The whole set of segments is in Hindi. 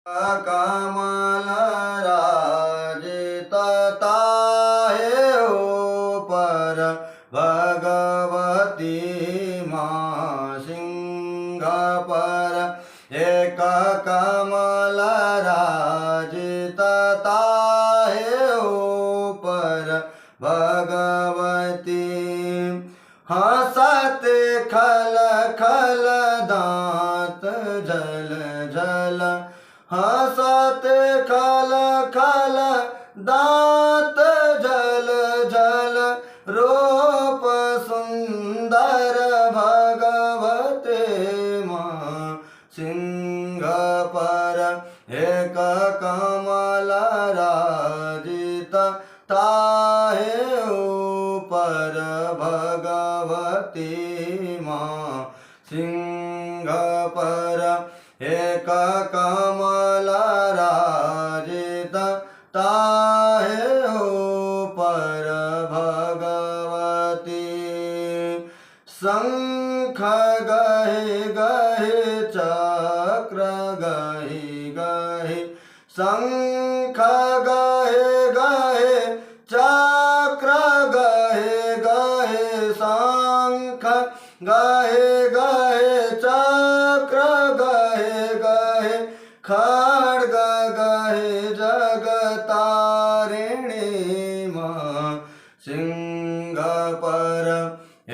कमल राजित ताहे हो पर भगवती माँ सिंह पर एक कमल राजित ताहे हो पर भगवती हंसत खल खल दांत जल जल हंसत खल खल दांत जल जल रूप सुंदर भगवते माँ सिंह पर एक कमल राजित ताहे ऊपर भगवती माँ सिंह पर एक कमल राजित ताहे ऊपर भगवती शंख गहे गहे चक्र गहे गहे शंख गहे गहे चक्र गहे गहे शंख गहे गहे चक्र गहे गहे खड्ग गहे जगतारिणी माँ सिंह पर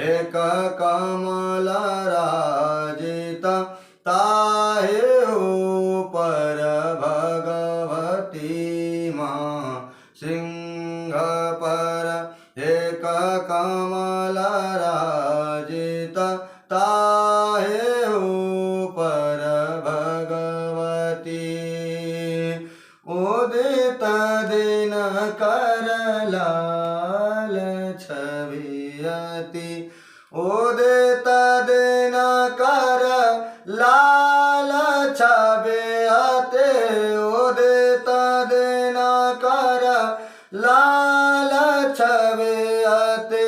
एक कमल राजित ताहे ऊपर भगवती माँ सिंह पर एक कमल राजित ताहे ऊपर भगवती उदित दिन कर लाल छवियति उदित दिन कर लाल छवियति उदित दिन कर लाल छवियति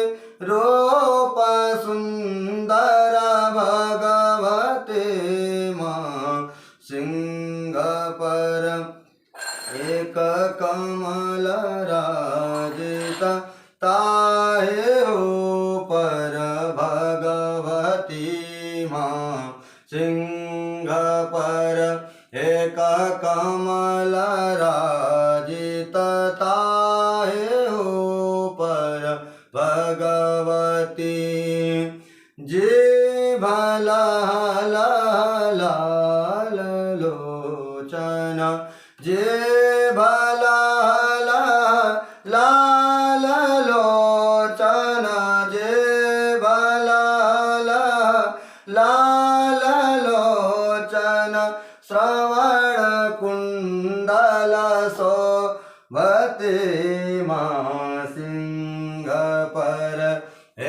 रूप सुंदर भगवते माँ सिंह पर एक कमल राजित ताहे ऊपर भगवती माँ सिंह पर एक कमल राजित ताहे ऊपर भगवती जे भला लाल लोचन जे भला लाल लोचन जे भला लाल लोचन श्रवण कुंडल शोभते माँ